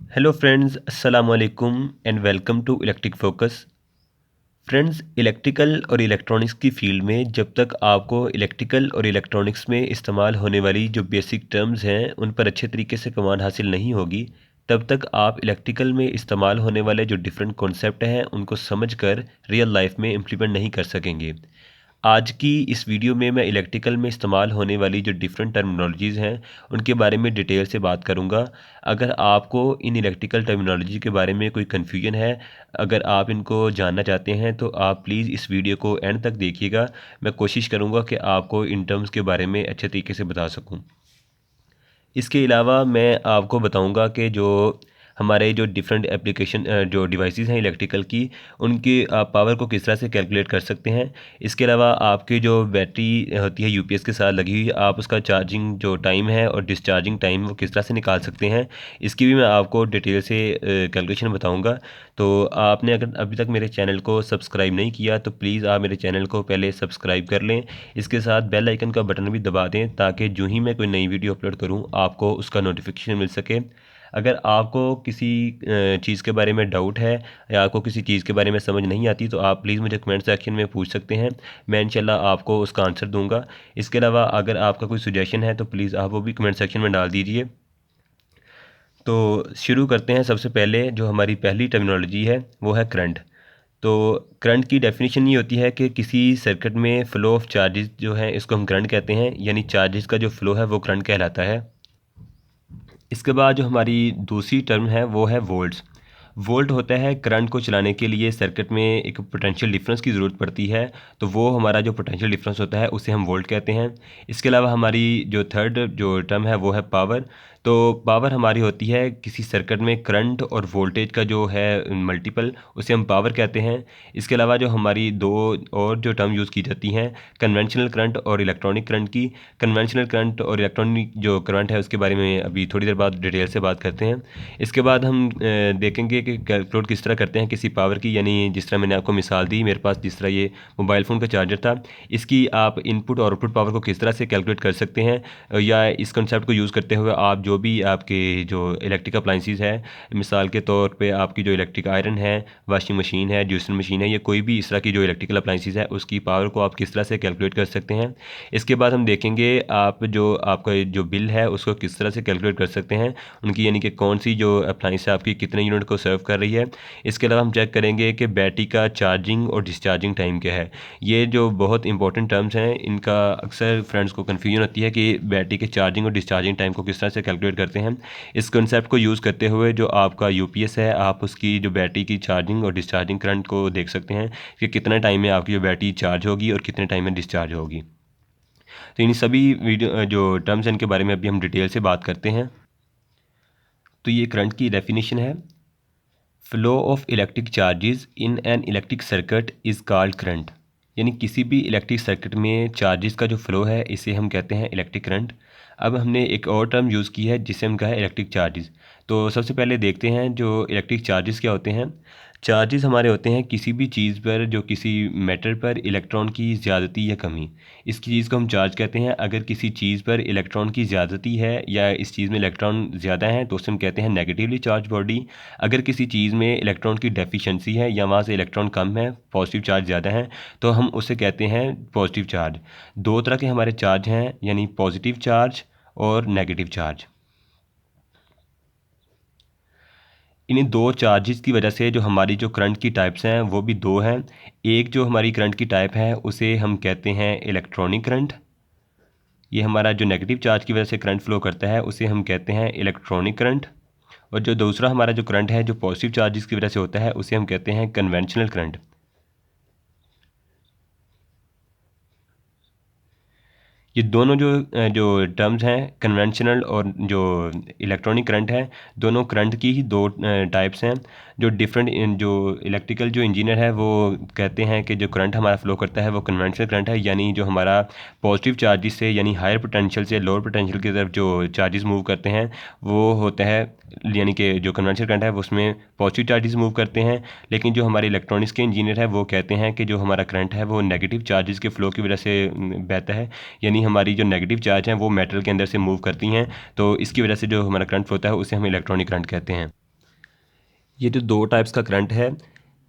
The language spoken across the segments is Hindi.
हेलो फ्रेंड्स, अस्सलाम वालेकुम and welcome to electric focus. Friends, electrical और इलेक्ट्रॉनिक्स की फील्ड में जब तक आपको इलेक्ट्रिकल और इलेक्ट्रॉनिक्स में इस्तेमाल होने वाली जो बेसिक टर्म्स हैं उन पर अच्छे तरीके से कमांड हासिल नहीं होगी, तब तक आप इलेक्ट्रिकल में इस्तेमाल होने वाले जो डिफरेंट कॉन्सेप्ट हैं उनको समझकर रियल लाइफ में इम्प्लीमेंट नहीं कर सकेंगे। आज की इस वीडियो में मैं इलेक्ट्रिकल में इस्तेमाल होने वाली जो डिफरेंट टर्मिनोलॉजीज़ हैं उनके बारे में डिटेल से बात करूंगा। अगर आपको इन इलेक्ट्रिकल टर्मिनोलॉजी के बारे में कोई कन्फ्यूजन है, अगर आप इनको जानना चाहते हैं तो आप प्लीज़ इस वीडियो को एंड तक देखिएगा। मैं कोशिश करूंगा कि आपको इन टर्म्स के बारे में अच्छे तरीके से बता सकूं। इसके अलावा मैं आपको बताऊंगा कि जो हमारे जो डिफरेंट एप्लीकेशन जो डिवाइसेस हैं इलेक्ट्रिकल की, उनकी पावर को किस तरह से कैलकुलेट कर सकते हैं। इसके अलावा आपकी जो बैटरी होती है यूपीएस के साथ लगी हुई, आप उसका चार्जिंग जो टाइम है और डिस्चार्जिंग टाइम वो किस तरह से निकाल सकते हैं, इसकी भी मैं आपको डिटेल से कैलकुलेशन बताऊँगा। तो आपने अगर अभी तक मेरे चैनल को सब्सक्राइब नहीं किया तो प्लीज़ आप मेरे चैनल को पहले सब्सक्राइब कर लें। इसके साथ बेल आइकन का बटन भी दबा दें ताकि जो ही मैं कोई नई वीडियो अपलोड करूं आपको उसका नोटिफिकेशन मिल सके। अगर आपको किसी चीज़ के बारे में डाउट है या आपको किसी चीज़ के बारे में समझ नहीं आती तो आप प्लीज़ मुझे कमेंट सेक्शन में पूछ सकते हैं। मैं इंशाल्लाह आपको उसका आंसर दूंगा। इसके अलावा अगर आपका कोई सजेशन है तो प्लीज़ आप वो भी कमेंट सेक्शन में डाल दीजिए। तो शुरू करते हैं। सबसे पहले जो हमारी पहली टर्मिनोलॉजी है वो है करंट। तो करंट की डेफिनेशन ये होती है कि किसी सर्किट में फ़्लो ऑफ चार्जेस जो है इसको हम करंट कहते हैं, यानी चार्जेस का जो फ़्लो है वो करंट कहलाता है। इसके बाद जो हमारी दूसरी टर्म है वो है वोल्ट्स। वोल्ट होता है करंट को चलाने के लिए सर्किट में एक पोटेंशियल डिफरेंस की ज़रूरत पड़ती है, तो वो हमारा जो पोटेंशियल डिफरेंस होता है उसे हम वोल्ट कहते हैं। इसके अलावा हमारी जो थर्ड जो टर्म है वो है पावर। तो पावर हमारी होती है किसी सर्किट में करंट और वोल्टेज का जो है मल्टीपल, उसे हम पावर कहते हैं। इसके अलावा जो हमारी दो और जो टर्म यूज़ की जाती हैं, कन्वेंशनल करंट और इलेक्ट्रॉनिक करंट की। कन्वेंशनल करंट और इलेक्ट्रॉनिक जो करंट है उसके बारे में अभी थोड़ी देर बाद डिटेल से बात करते हैं। इसके बाद हम देखेंगे कि कैलकुलेट किस तरह करते हैं किसी पावर की, यानी जिस तरह मैंने आपको मिसाल दी, मेरे पास जिस तरह ये मोबाइल फ़ोन का चार्जर था, इसकी आप इनपुट और आउटपुट पावर को किस तरह से कैलकुलेट कर सकते हैं। या इस कंसेप्ट को यूज़ करते हुए आप जो भी आपके जो इलेक्ट्रिक अप्लाइंसेस है, मिसाल के तौर पे आपकी जो इलेक्ट्रिक आयरन है, वॉशिंग मशीन है, जूसर मशीन है, या कोई भी इस तरह की जो इलेक्ट्रिकल अप्लाइंसेस है उसकी पावर को आप किस तरह से कैलकुलेट कर सकते हैं। इसके बाद हम देखेंगे आप जो आपका जो बिल है उसको किस तरह से कैलकुलेट कर सकते हैं उनकी, यानी कि कौन सी जो अप्लाइंस है आपकी कितने यूनिट को सर्व कर रही है। इसके अलावा हम चेक करेंगे कि बैटरी का चार्जिंग और डिस्चार्जिंग टाइम क्या है। ये जो बहुत इंपॉर्टेंट टर्म्स हैं, इनका अक्सर फ्रेंड्स को कन्फ्यूजन होती है कि बैटरी के चार्जिंग और डिस्चार्जिंग टाइम को किस तरह से कैलकुलेट करते हैं। इस कंसेप्ट को यूज़ करते हुए जो आपका यूपीएस है, आप उसकी जो बैटरी की चार्जिंग और डिस्चार्जिंग करंट को देख सकते हैं कि कितने टाइम में आपकी जो बैटरी चार्ज होगी और कितने टाइम में डिस्चार्ज होगी। तो इन सभी वीडियो जो टर्म्स हैं इनके बारे में अभी हम डिटेल से बात करते हैं। तो ये करंट की डेफिनेशन है, flow of electric charges in an electric circuit is called current. यानी किसी भी इलेक्ट्रिक सर्किट में चार्जेस का जो फ्लो है इसे हम कहते हैं इलेक्ट्रिक करंट। अब हमने एक और टर्म यूज़ की है जिसे हम कहा है इलेक्ट्रिक चार्जेस। तो सबसे पहले देखते हैं जो इलेक्ट्रिक चार्जेस क्या होते हैं। चार्जेस हमारे होते हैं किसी भी चीज़ पर, जो किसी मैटर पर इलेक्ट्रॉन की ज़्यादती या कमी, इस चीज़ को हम चार्ज कहते हैं। अगर किसी चीज़ पर इलेक्ट्रॉन की ज़्यादती है या इस चीज़ में इलेक्ट्रॉन ज़्यादा है तो उसे हम कहते हैं नेगेटिवली चार्ज बॉडी। अगर किसी चीज़ में इलेक्ट्रॉन की डेफिशिएंसी है या वहाँ से इलेक्ट्रॉन कम है, पॉजिटिव चार्ज ज़्यादा है, तो हम उसे कहते हैं पॉजिटिव चार्ज। दो तरह के हमारे चार्ज हैं, यानी पॉजिटिव चार्ज और नेगेटिव चार्ज। इन्हीं दो चार्जेस की वजह से जो हमारी जो करंट की टाइप्स हैं वो भी दो हैं। एक जो हमारी करंट की टाइप है उसे हम कहते हैं इलेक्ट्रॉनिक करंट। ये हमारा जो नेगेटिव चार्ज की वजह से करंट फ्लो करता है उसे हम कहते हैं इलेक्ट्रॉनिक करंट। और जो दूसरा हमारा जो करंट है जो पॉजिटिव चार्जेस की वजह से होता है उसे हम कहते हैं कन्वेंशनल करंट। ये दोनों जो टर्म्स हैं, कन्वेंशनल और जो इलेक्ट्रॉनिक करंट है, दोनों करंट की ही दो टाइप्स हैं। जो डिफरेंट जो इलेक्ट्रिकल जो इंजीनियर है वो कहते हैं कि जो करंट हमारा फ्लो करता है वो कन्वेंशनल करंट है, यानी जो हमारा पॉजिटिव चार्जेस से यानी हायर पोटेंशियल से लोअर पोटेंशियल की तरफ जो चार्जेस मूव करते हैं वो होता है, यानी कि जो कन्वेंशनल करंट है वो उसमें पॉजिटिव चार्जेस मूव करते हैं। लेकिन जो हमारे इलेक्ट्रॉनिक्स के इंजीनियर है वो कहते हैं कि जो हमारा करंट है वो नेगेटिव चार्जेस के फ्लो की वजह से बहता है, यानी हमारी जो नेगेटिव चार्ज हैं वो मेटल के अंदर से मूव करती हैं। तो इसकी वजह से जो हमारा करंट होता है उसे हम इलेक्ट्रॉनिक करंट कहते हैं। ये जो दो टाइप्स का करंट है,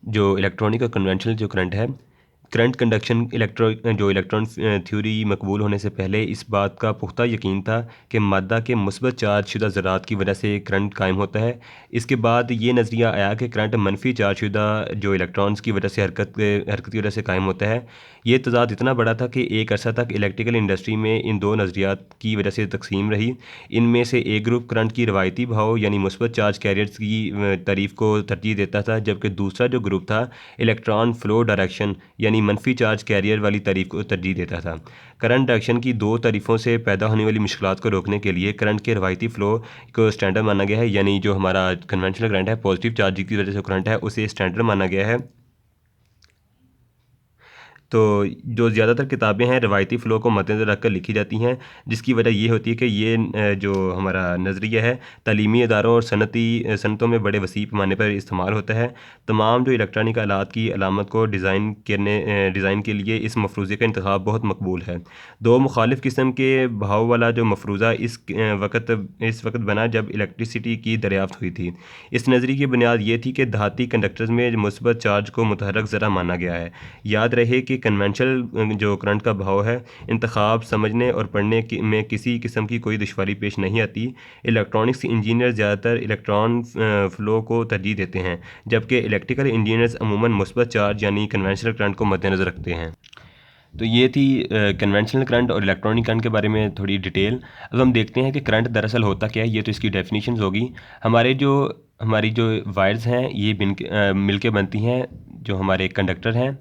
जो इलेक्ट्रॉनिक और कन्वेंशनल जो करंट है, करंट कंडक्शन इलेक्ट्रॉन थ्योरी मकबूल होने से पहले इस बात का पुख्ता यकीन था कि मादा के मुस्बत चार्ज शुदा ज़रात की वजह से करंट कायम होता है। इसके बाद ये नज़रिया आया कि करंट मनफी चार्ज शुदा जो इलेक्ट्रॉन्स की वजह से हरकत की वजह से कायम होता है। ये तज़ाद इतना बड़ा था कि एक अरसा तक इलेक्ट्रिकल इंडस्ट्री में इन दो नज़रियात की वजह से तकसीम रही। इनमें से एक ग्रुप करंट की रवायती भाव यानी मुस्बत चार्ज कैरियर्स की तारीफ़ को तरजीह देता था, जबकि दूसरा जो ग्रुप था इलेक्ट्रॉन फ्लो डायरेक्शन यानी मनफी चार्ज कैरियर वाली तारीफ को तरजीह देता था। करंट डायरेक्शन की दो तारीफ़ों से पैदा होने वाली मुश्किलात को रोकने के लिए करंट के रवायती फ़्लो को स्टैंडर्ड माना गया है, यानी जो हमारा कन्वेंशनल करंट है पॉजिटिव चार्ज की वजह से करंट है उसे स्टैंडर्ड माना गया है। तो जो ज़्यादातर किताबें हैं रवायती फ़्लो को मद्देनज़र रखकर लिखी जाती हैं, जिसकी वजह ये होती है कि ये जो हमारा नज़रिया है तालीमी इदारों और सनतों में बड़े वसी पैमाने पर इस्तेमाल होता है। तमाम जो इलेक्ट्रॉनिक आलात की अलामत को डिज़ाइन के लिए इस मफरूज़े का इंतखाब बहुत मकबूल है। दो मुखालिफ किस्म के भाव वाला जो मफरूज़ा इस वक्त बना जब इलेक्ट्रिसिटी की दरियाफ़त हुई थी। इस नज़रिए की बुनियाद ये थी कि धाती कंडक्टर्स में मुस्बत चार्ज को मुतहर्रिक ज़रा माना गया है। याद रहे कि कन्वेंशनल जो करंट का भाव है इंतखाब समझने और पढ़ने में किसी किस्म की कोई दुश्वारी पेश नहीं आती। इलेक्ट्रॉनिक्स इंजीनियर ज़्यादातर इलेक्ट्रॉन फ़्लो को तरजीह देते हैं, जबकि इलेक्ट्रिकल इंजीनियर्स अमूमन मुस्बत चार्ज यानी कन्वेंशनल करंट को मद्देनज़र रखते हैं। तो ये थी कन्वेंशनल करंट और इलेक्ट्रॉनिक करंट के बारे में थोड़ी डिटेल। अब हम देखते हैं कि करंट दरअसल होता क्या है। ये तो इसकी डेफिनेशंस होगी। हमारी जो वायर्स हैं ये मिल के बनती हैं जो हमारे कंडक्टर हैं।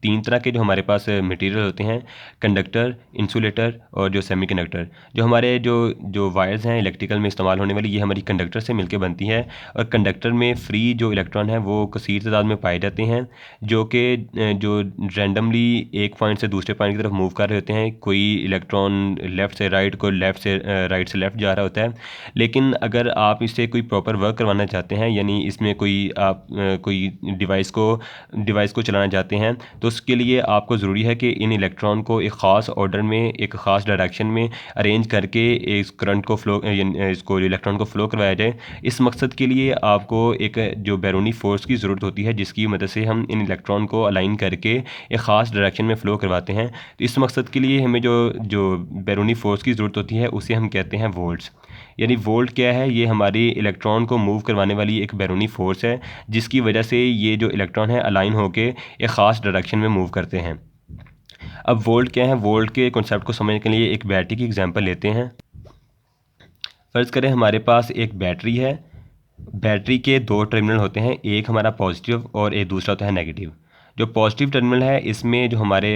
तीन तरह के जो हमारे पास मटेरियल होते हैं, कंडक्टर, इंसुलेटर और जो सेमीकंडक्टर। जो हमारे जो वायर्स हैं इलेक्ट्रिकल में इस्तेमाल होने वाली, ये हमारी कंडक्टर से मिलकर बनती हैं। और कंडक्टर में फ्री जो इलेक्ट्रॉन है वो कसीर तादाद में पाए जाते हैं, जो रैंडमली एक पॉइंट से दूसरे पॉइंट की तरफ मूव कर रहे होते हैं। कोई इलेक्ट्रॉन लेफ़्ट से राइट, कोई राइट से लेफ़्ट जा रहा होता है। लेकिन अगर आप इससे कोई प्रॉपर वर्क करवाना चाहते हैं, यानी इसमें कोई डिवाइस को चलाना चाहते हैं, तो उसके लिए आपको ज़रूरी है कि इन इलेक्ट्रॉन को एक ख़ास ऑर्डर में, एक ख़ास डायरेक्शन में अरेंज करके इस करंट को इसको इलेक्ट्रॉन को फ़्लो करवाया जाए। इस मकसद के लिए आपको एक जो बैरूनी फ़ोर्स की ज़रूरत होती है, जिसकी मदद से हम इन इलेक्ट्रॉन को अलाइन करके एक ख़ास डायरेक्शन में फ़्लो करवाते हैं। तो इस मकसद के लिए हमें जो बैरूनी फ़ोर्स की ज़रूरत होती है उसे हम कहते हैं वोल्ट्स। यानी वोल्ट क्या है? ये हमारी इलेक्ट्रॉन को मूव करवाने वाली एक बैरूनी फ़ोर्स है, जिसकी वजह से ये जो इलेक्ट्रॉन है अलाइन होके एक ख़ास डायरेक्शन में मूव करते हैं। अब वोल्ट क्या है? वोल्ट के कॉन्सेप्ट को समझने के लिए एक बैटरी की एग्जांपल लेते हैं। फ़र्ज़ करें हमारे पास एक बैटरी है। बैटरी के दो टर्मिनल होते हैं, एक हमारा पॉजिटिव और एक दूसरा होता है नेगेटिव। जो पॉजिटिव टर्मिनल है इसमें जो हमारे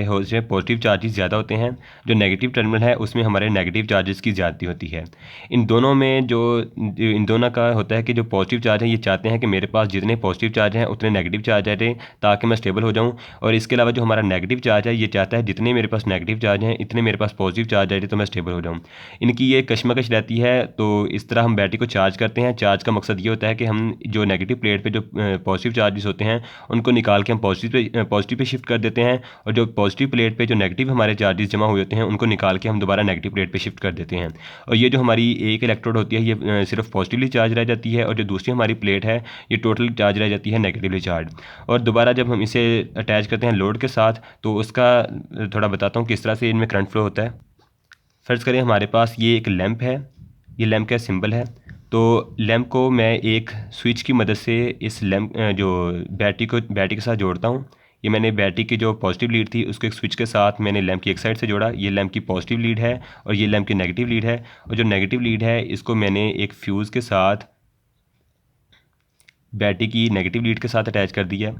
पॉजिटिव चार्जेस ज़्यादा होते हैं, जो नेगेटिव टर्मिनल है उसमें हमारे नेगेटिव चार्जेस की ज़्यादती होती है। इन दोनों का होता है कि जो पॉजिटिव चार्ज है ये चाहते हैं कि मेरे पास जितने पॉजिटिव चार्ज हैं उतने नेगेटिव चार्ज आ जाए ताकि मैं स्टेबल हो जाऊँ। और इसके अलावा जो हमारा नेगेटिव चार्ज है ये चाहता है जितने मेरे पास नेगेटिव चार्ज हैं इतने मेरे पास पॉजिटिव चार्ज आ जाए तो मैं स्टेबल हो जाऊँ। इनकी ये कशमकश रहती है। तो इस तरह हम बैटरी को चार्ज करते हैं। चार्ज का मकसद ये होता है कि हम जो नेगेटिव प्लेट पे जो पॉजिटिव चार्जेस होते हैं उनको निकाल के हम पॉजिटिव पे शिफ्ट कर देते हैं, और जो पॉजिटिव प्लेट पे जो नेगेटिव हमारे चार्जेस जमा हुए होते हैं उनको निकाल के हम दोबारा नेगेटिव प्लेट पे शिफ्ट कर देते हैं। और ये जो हमारी एक इलेक्ट्रोड होती है ये सिर्फ पॉजिटिवली चार्ज रह जाती है, और जो दूसरी हमारी प्लेट है ये टोटल चार्ज रह जाती है नेगेटिवली चार्ज। और दोबारा जब हम इसे अटैच करते हैं लोड के साथ तो उसका थोड़ा बताता हूँ किस तरह से इनमें करंट फ्लो होता है। फ़र्ज़ करें हमारे पास ये एक लैंप है, ये लैंप का सिंबल है। तो लैंप को मैं एक स्विच की मदद से इस लैंप जो बैटरी के साथ जोड़ता हूँ। ये मैंने बैटरी की जो पॉजिटिव लीड थी उसको एक स्विच के साथ मैंने लैंप की एक साइड से जोड़ा। ये लैंप की पॉजिटिव लीड है और ये लैंप की नेगेटिव लीड है। और जो नेगेटिव लीड है इसको मैंने एक फ्यूज़ के साथ बैटरी की नेगेटिव लीड के साथ अटैच कर दिया।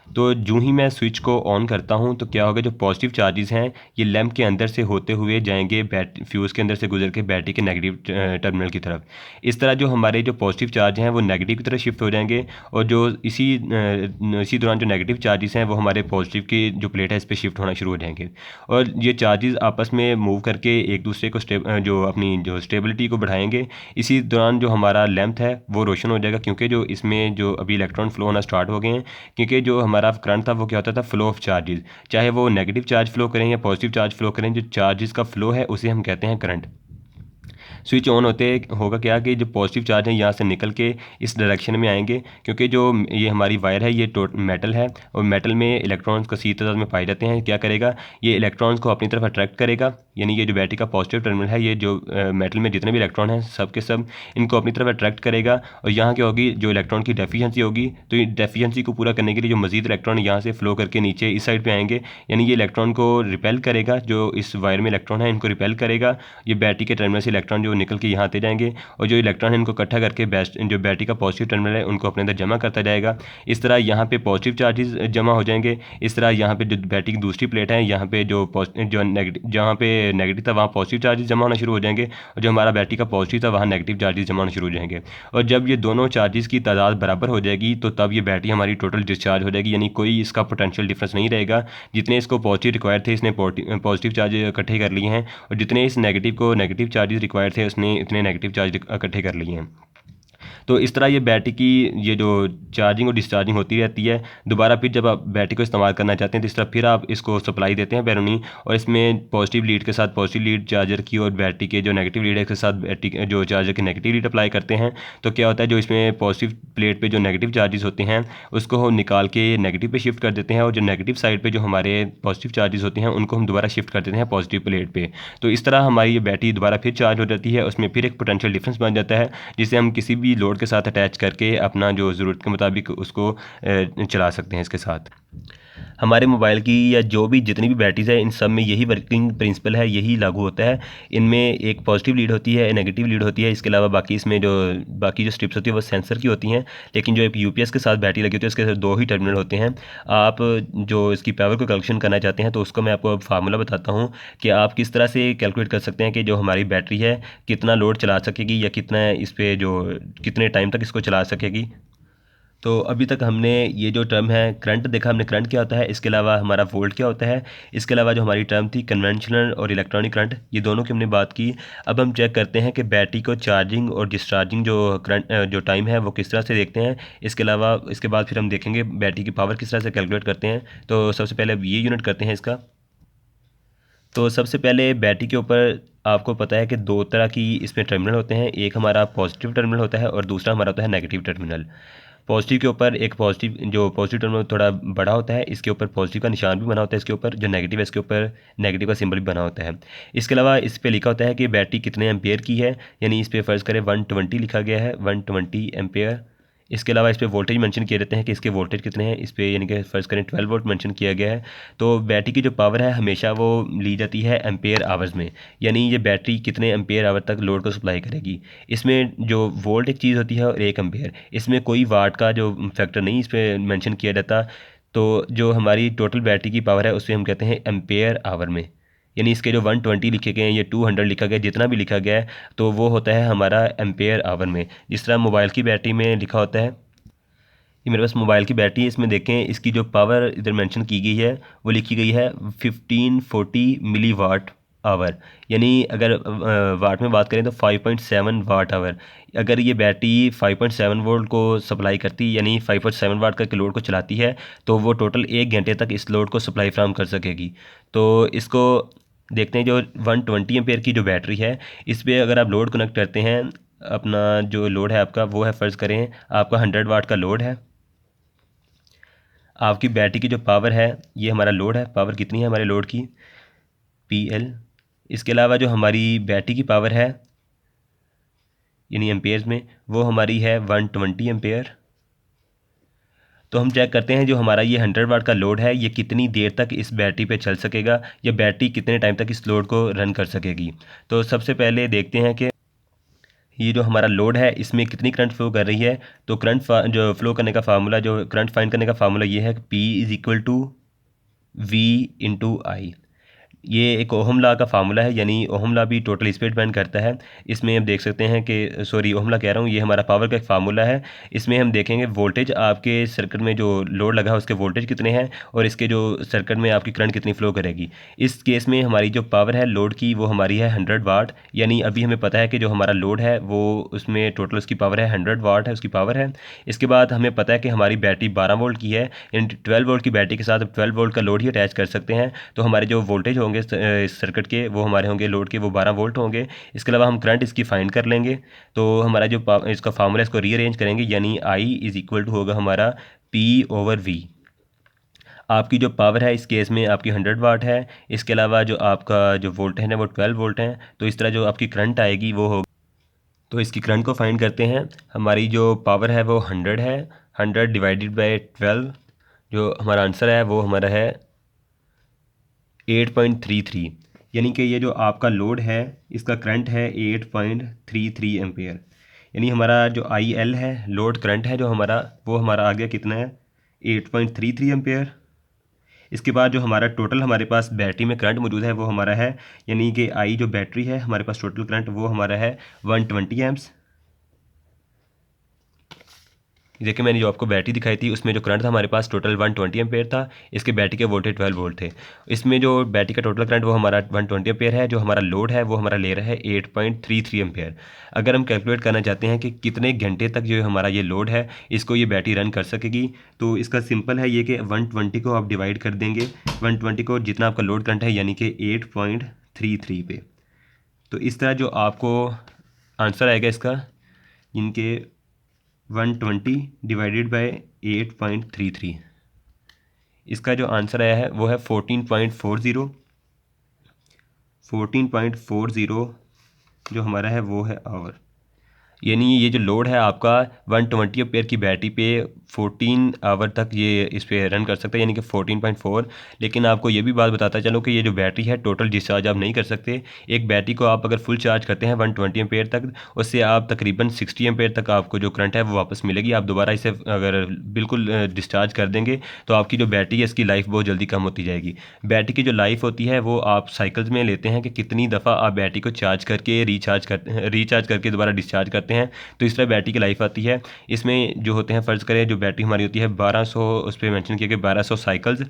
तो जो ही मैं स्विच को ऑन करता हूं तो क्या होगा, जो पॉजिटिव चार्जेस हैं ये लैंप के अंदर से होते हुए जाएंगे फ्यूज़ के अंदर से गुजर के बैटरी के नेगेटिव टर्मिनल की तरफ। इस तरह जो हमारे जो पॉजिटिव चार्ज हैं वो नेगेटिव की तरफ शिफ्ट हो जाएंगे, और जो इसी दौरान जो नेगेटिव चार्जेस हैं वो हमारे पॉजिटिव की जो प्लेट है इस पर शिफ्ट होना शुरू हो जाएंगे। और ये चार्जेस आपस में मूव करके एक दूसरे को जो अपनी जो स्टेबिलिटी को बढ़ाएंगे। इसी दौरान जो हमारा लैंप है वो रोशन हो जाएगा, क्योंकि जो इसमें जो अभी इलेक्ट्रॉन फ्लो होना स्टार्ट हो गए हैं। क्योंकि जो हमारा करंट था वो क्या होता था, फ्लो ऑफ चार्जेस, चाहे वो नेगेटिव चार्ज फ्लो करें या पॉजिटिव चार्ज फ्लो करें, जो चार्जेस का फ्लो है उसे हम कहते हैं करंट। स्विच ऑन होते होगा क्या कि जो पॉजिटिव चार्ज है यहाँ से निकल के इस डायरेक्शन में आएंगे, क्योंकि जो ये हमारी वायर है ये मेटल है और मेटल में इलेक्ट्रॉन्स को सीधी तादाद में पाए जाते हैं। क्या करेगा, ये इलेक्ट्रॉन्स को अपनी तरफ अट्रैक्ट करेगा, यानी ये जो बैटरी का पॉजिटिव टर्मिनल है ये जो मेटल में जितने भी इलेक्ट्रॉन हैं सब के सब इनको अपनी तरफ अट्रैक्ट करेगा। और यहाँ क्या होगी, जो इलेक्ट्रॉन की डेफिशिएंसी होगी, तो ये डेफिशिएंसी को पूरा करने के लिए जो मजीद इलेक्ट्रॉन यहाँ से फ्लो करके नीचे इस साइड पे आएंगे, यानी ये इलेक्ट्रॉन को रिपेल करेगा, जो इस वायर में इलेक्ट्रॉन है इनको रिपेल करेगा। ये बैटरी के टर्मिनल से इलेक्ट्रॉन जो निकल के यहाँ आते जाएंगे और जो इलेक्ट्रॉन है इनको इकट्ठा करके जो बैटरी का पॉजिटिव टर्मिनल है उनको अपने अंदर जमा करता जाएगा। इस तरह यहाँ पे पॉजिटिव चार्जेस जमा हो जाएंगे। इस तरह यहाँ पे जो बैटरी की दूसरी प्लेट है यहाँ पे जो नेगेटिव, जहाँ पे नेगेटिव था वहाँ पॉजिटिव चार्जेस जमा होना शुरू हो जाएंगे, और जो हमारा बैटरी का पॉजिटिव था वहाँ नेगेटिव चार्जेस जमा होना शुरू हो जाएंगे। और जब ये दोनों चार्जेस की तादाद बराबर हो जाएगी तो तब ये बैटरी हमारी टोटल डिस्चार्ज हो जाएगी, यानी कोई इसका पोटेंशियल डिफरेंस नहीं रहेगा। जितने इसको पॉजिटिव रिक्वायर थे इसने पॉजिटिव चार्ज इकट्ठे कर लिए हैं, और जितने इस नेगेटिव को नेगेटिव चार्जेस रिक्वायर थे उसने इतने नेगेटिव चार्ज इकट्ठे कर लिए हैं। तो इस तरह ये बैटरी की ये जो चार्जिंग और डिस्चार्जिंग होती रहती है। दोबारा फिर जब आप बैटरी को इस्तेमाल करना चाहते हैं तो इस तरह फिर आप इसको सप्लाई देते हैं बैरूनी, और इसमें पॉजिटिव लीड के साथ पॉजिटिव लीड चार्जर की और बैटरी के जो नेगेटिव लीड है के साथ बैटरी जो चार्जर की नेगेटिव लीड अप्लाई करते हैं। तो क्या होता है, जो इसमें पॉजिटिव प्लेट पर जो नेगेटिव चार्जेस होते हैं उसको हम निकाल के नेगेटिव पे शिफ्ट कर देते हैं, और जो नेगेटिव साइड पे जो हमारे पॉजिटिव चार्जेस होते हैं उनको हम दोबारा शिफ्ट कर देते हैं पॉजिटिव प्लेट पे। तो इस तरह हमारी ये बैटरी दोबारा फिर चार्ज हो जाती है, उसमें फिर एक पोटेंशियल डिफरेंस बन जाता है जिसे हम किसी भी लोड के साथ अटैच करके अपना जो ज़रूरत के मुताबिक उसको चला सकते हैं। इसके साथ हमारे मोबाइल की या जो भी जितनी भी बैटरीज है इन सब में यही वर्किंग प्रिंसिपल है, यही लागू होता है। इनमें एक पॉजिटिव लीड होती है, नेगेटिव लीड होती है, इसके अलावा बाकी इसमें जो बाकी जो स्ट्रिप्स होती है वो सेंसर की होती हैं। लेकिन जो एक यूपीएस के साथ बैटरी लगी होती है उसके साथ दो ही टर्मिनल होते हैं। आप जो इसकी पावर को कैलकुलेशन करना चाहते हैं तो उसको मैं आपको फार्मूला बताता हूँ कि आप किस तरह से कैलकुलेट कर सकते हैं कि जो हमारी बैटरी है कितना लोड चला सकेगी या कितना इस पर जो कितने टाइम तक इसको चला सकेगी। तो अभी तक हमने ये जो टर्म है करंट देखा, हमने करंट क्या होता है, इसके अलावा हमारा वोल्ट क्या होता है, इसके अलावा जो हमारी टर्म थी कन्वेंशनल और इलेक्ट्रॉनिक करंट, ये दोनों की हमने बात की। अब हम चेक करते हैं कि बैटरी को चार्जिंग और डिस्चार्जिंग जो करंट जो टाइम है वो किस तरह से देखते हैं। इसके अलावा इसके बाद फिर हम देखेंगे बैटरी की पावर किस तरह से कैलकुलेट करते हैं। तो सबसे पहले अब ये यूनिट करते हैं इसका। तो सबसे पहले बैटरी के ऊपर आपको पता है कि दो तरह की इसमें टर्मिनल होते हैं, एक हमारा पॉजिटिव टर्मिनल होता है और दूसरा हमारा होता है नेगेटिव टर्मिनल। पॉजिटिव के ऊपर एक पॉजिटिव टर्मिनल थोड़ा बड़ा होता है, इसके ऊपर पॉजिटिव का निशान भी बना होता है, इसके ऊपर जो नेगेटिव है इसके ऊपर नेगेटिव का सिंबल भी बना होता है। इसके अलावा इस पर लिखा होता है कि बैटरी कितने एम्पेयर की है, यानी इस पर फ़र्ज़ करें 120 लिखा गया है, 120 एम्पेयर। इसके अलावा इस पर वोल्टेज मेंशन किए रहते हैं कि इसके वोल्टेज कितने हैं, इस पर यानी कि फ़र्ज़ करें 12 वोल्ट मेंशन किया गया है। तो बैटरी की जो पावर है हमेशा वो ली जाती है एम्पेयर आवर्स में, यानी ये बैटरी कितने एम्पेयर आवर तक लोड को सप्लाई करेगी। इसमें जो वोल्ट एक चीज़ होती है और एक एम्पेयर, इसमें कोई वाट का जो फैक्टर नहीं इस पर मैंशन किया जाता। तो जो हमारी टोटल बैटरी की पावर है उसे हम कहते हैं एम्पेयर आवर में, यानी इसके जो 120 लिखे गए हैं या 200 लिखा गया, जितना भी लिखा गया है तो वो होता है हमारा एम्पेयर आवर में। जिस तरह मोबाइल की बैटरी में लिखा होता है, ये मेरे पास मोबाइल की बैटरी है, इसमें देखें इसकी जो पावर इधर मेंशन की गई है वो लिखी गई है 1540 मिली वाट आवर, यानी अगर वाट में बात करें तो 5.7 वाट आवर। अगर ये बैटरी 5.7 वोल्ट को सप्लाई करती यानी 5.7 वाट का लोड को चलाती है तो वो टोटल 1 घंटे तक इस लोड को सप्लाई फ्राहम कर सकेगी। तो इसको देखते हैं, जो 120 एम्पेयर की जो बैटरी है इस पर अगर आप लोड कनेक्ट करते हैं, अपना जो लोड है आपका वो है, फ़र्ज़ करें आपका 100 वाट का लोड है, आपकी बैटरी की जो पावर है ये हमारा लोड है, पावर कितनी है हमारे लोड की PL। इसके अलावा जो हमारी बैटरी की पावर है यानी एम्पेयर्स में वो हमारी है 120 एम्पेयर। तो हम चेक करते हैं जो हमारा ये 100 वाट का लोड है ये कितनी देर तक इस बैटरी पे चल सकेगा या बैटरी कितने टाइम तक इस लोड को रन कर सकेगी। तो सबसे पहले देखते हैं कि ये जो हमारा लोड है इसमें कितनी करंट फ्लो कर रही है। तो करंट जो फ्लो करने का फार्मूला, जो करंट फाइंड करने का फार्मूला ये है P = V/I। ये एक ओहम लॉ का फार्मूला है, यानी ओहम लॉ भी टोटल इस पर डिपेंड करता है। इसमें हम देख सकते हैं कि सॉरी ओहम लॉ कह रहा हूँ, ये हमारा पावर का एक फार्मूला है। इसमें हम देखेंगे वोल्टेज आपके सर्किट में जो लोड लगा है उसके वोल्टेज कितने हैं और इसके जो सर्किट में आपकी करंट कितनी फ्लो करेगी। इस केस में हमारी जो पावर है लोड की वो हमारी है 100 वाट, यानी अभी हमें पता है कि जो हमारा लोड है वो उसमें टोटल उसकी पावर है 100 वाट है उसकी पावर है। इसके बाद हमें पता है कि हमारी बैटरी 12 वोल्ट की है, यानी 12 वोल्ट की बैटरी के साथ 12 वोल्ट का लोड ही अटैच कर सकते हैं। तो हमारे जो वोल्टेज होंगे होंगे इस सर्किट के, वो हमारे होंगे लोड के, वो 12 वोल्ट होंगे। इसके अलावा हम करंट इसकी फाइंड कर लेंगे। तो हमारा जो इसका फार्मूला इसको रीअरेंज करेंगे, यानी आई इज़ इक्वल टू होगा हमारा P/V। आपकी जो पावर है इस केस में आपकी 100 वाट है। इसके अलावा जो आपका जो वोल्ट है ना वो 12 वोल्ट है। तो इस तरह जो आपकी करंट आएगी वो होगी। तो इसकी करंट को फाइंड करते हैं। हमारी जो पावर है वो 100 है, 100 डिवाइडेड बाई 12, जो हमारा आंसर है वो हमारा है 8.33। यानी कि ये जो आपका लोड है इसका करंट है 8.33 एम्पेयर। यानी हमारा जो IL है, लोड करंट है जो हमारा, वो हमारा आ गया कितना है 8.33 एम्पेयर। इसके बाद जो हमारा टोटल हमारे पास बैटरी में करंट मौजूद है वो हमारा है, यानी कि आई जो बैटरी है हमारे पास टोटल करंट वो हमारा है 120 एम्प्स। देखिए मैंने जो आपको बैटरी दिखाई थी उसमें जो करंट था हमारे पास टोटल 120 एम्पेयर था। इसके बैटरी के वोल्टेज 12 वोल्ट थे। इसमें जो बैटरी का टोटल करंट वो हमारा 120 एम्पेयर है। जो हमारा लोड है वो हमारा ले रहा है 8.33 एम्पेयर। अगर हम कैलकुलेट करना चाहते हैं कि कितने घंटे तक जो हमारा ये लोड है इसको ये बैटरी रन कर सकेगी, तो इसका सिंपल है ये कि 120 को आप डिवाइड कर देंगे 120 को जितना आपका लोड करंट है, यानी कि 8.33 पे। तो इस तरह जो आपको आंसर आएगा इसका, इनके 120 डिवाइडेड बाय 8.33, इसका जो आंसर आया है वो है 14.40। 14.40 जो हमारा है वो है आवर। यानी ये जो लोड है आपका 120 एम्पेयर की बैटरी पे 14 आवर तक ये इस पे रन कर सकते हैं, यानी कि 14.4। लेकिन आपको ये भी बात बताता चलो कि ये जो बैटरी है टोटल डिस्चार्ज आप नहीं कर सकते। एक बैटरी को आप अगर फुल चार्ज करते हैं 120 एम्पेयर तक, उससे आप तकरीबन 60 एम्पेयर तक आपको जो करंट है वो वापस मिलेगी। आप दोबारा इसे अगर बिल्कुल डिस्चार्ज कर देंगे तो आपकी जो बैटरी है इसकी लाइफ बहुत जल्दी कम होती जाएगी। बैटरी की जो लाइफ होती है वो आप साइकिल्स में लेते हैं कि कितनी दफ़ा आप बैटरी को चार्ज करके रिचार्ज करके दोबारा डिस्चार्ज करते हैं, तो इस तरह बैटरी की लाइफ आती है। इसमें जो होते हैं फ़र्ज़ करें जो बैटरी हमारी होती है 1200, उस पर मेंशन किया कि 1200 साइकिल्स,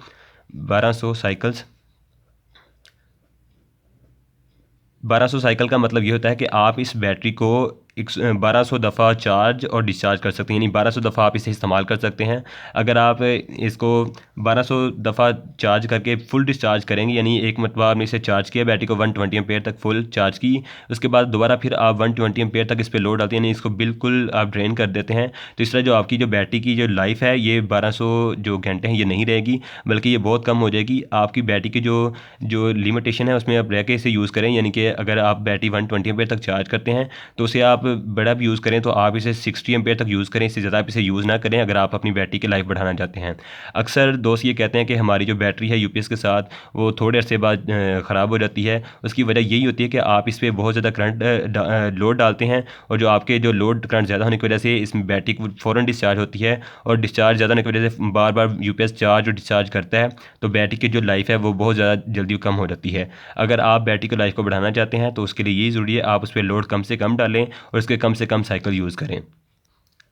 1200 साइकिल का मतलब ये होता है कि आप इस बैटरी को 1200 दफ़ा चार्ज और डिस्चार्ज कर सकते हैं, यानी 1200 दफ़ा आप इसे इस्तेमाल कर सकते हैं। अगर आप इसको 1200 दफ़ा चार्ज करके फुल डिस्चार्ज करेंगे, यानी एक मरतबा आपने इसे चार्ज किया बैटरी को 120 एम्पेयर तक फुल चार्ज की, उसके बाद दोबारा फिर आप 120 एम्पेयर तक इस पर लोड डालते हैं, यानी इसको बिल्कुल आप ड्रेन कर देते हैं, तो इस तरह जो आपकी जो बैटरी की जो लाइफ है ये 1200 जो घंटे हैं ये नहीं रहेगी, बल्कि ये बहुत कम हो जाएगी। आपकी बैटरी की जो लिमिटेशन है उसमें आप रह के इसे यूज़ करें, यानी कि अगर आप बैटरी 120 एम्पेयर तक चार्ज करते हैं तो उसे आप बड़ा भी यूज़ करें तो आप इसे 60 एम्पेयर तक यूज़ करें, इससे ज़्यादा आप इसे यूज़ ना करें अगर आप अपनी बैटरी की लाइफ बढ़ाना चाहते हैं। अक्सर दोस्त ये कहते हैं कि हमारी जो बैटरी है यूपीएस के साथ वो थोड़े अरसे बाद ख़राब हो जाती है। उसकी वजह यही होती है कि आप इस पर बहुत ज़्यादा करंट लोड डालते हैं, और जो आपके जो लोड करंट ज़्यादा होने की वजह से इसमें बैटरी फ़ौरन डिस्चार्ज होती है, और डिस्चार्ज ज़्यादा होने की वजह से बार बार यूपीएस चार्ज और डिस्चार्ज करता है, तो बैटरी की जो लाइफ है वो बहुत ज़्यादा जल्दी कम हो जाती है। अगर आप बैटरी की लाइफ को बढ़ाना चाहते हैं तो उसके लिए यही ज़रूरी है आप उस पर लोड कम से कम डालें और उसके कम से कम साइकिल यूज़ करें।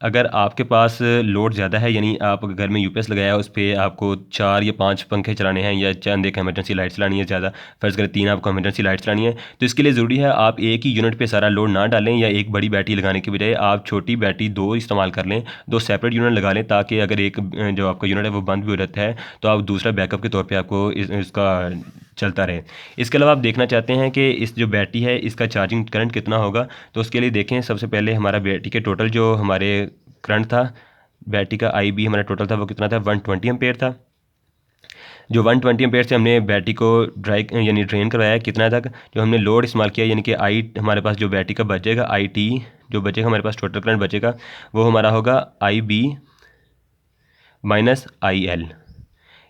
अगर आपके पास लोड ज़्यादा है, यानी आप घर में यूपीएस लगाया है, उस पर आपको 4 या 5 पंखे चलाने हैं या चंद एक इमरजेंसी लाइट चलानी है, ज़्यादा फ़र्ज़ करें 3 आपको इमरजेंसी लाइट चलानी है, तो इसके लिए ज़रूरी है आप एक ही यूनिट पे सारा लोड ना डालें, या एक बड़ी बैटरी लगाने के बजाय आप छोटी बैटरी 2 इस्तेमाल कर लें, 2 सेपरेट यूनिट लगा लें, ताकि अगर एक जो आपका यूनिट है वो बंद भी हो जाता है तो आप दूसरा बैकअप के तौर पर आपको इसका चलता रहे। इसके अलावा आप देखना चाहते हैं कि इस जो बैटरी है इसका चार्जिंग करंट कितना होगा, तो उसके लिए देखें सबसे पहले हमारा बैटरी के टोटल जो हमारे करंट था, बैटरी का IB हमारा टोटल था वो कितना था 120 एम्पेयर था। जो 120 एम्पेयर से हमने बैटरी को यानी ड्रेन करवाया कितना तक, जो हमने लोड इस्तेमाल किया, यानी कि आई हमारे पास जो बैटरी का बचेगा IT जो बचेगा हमारे पास टोटल करंट बचेगा वो हमारा होगा IB माइनस IL,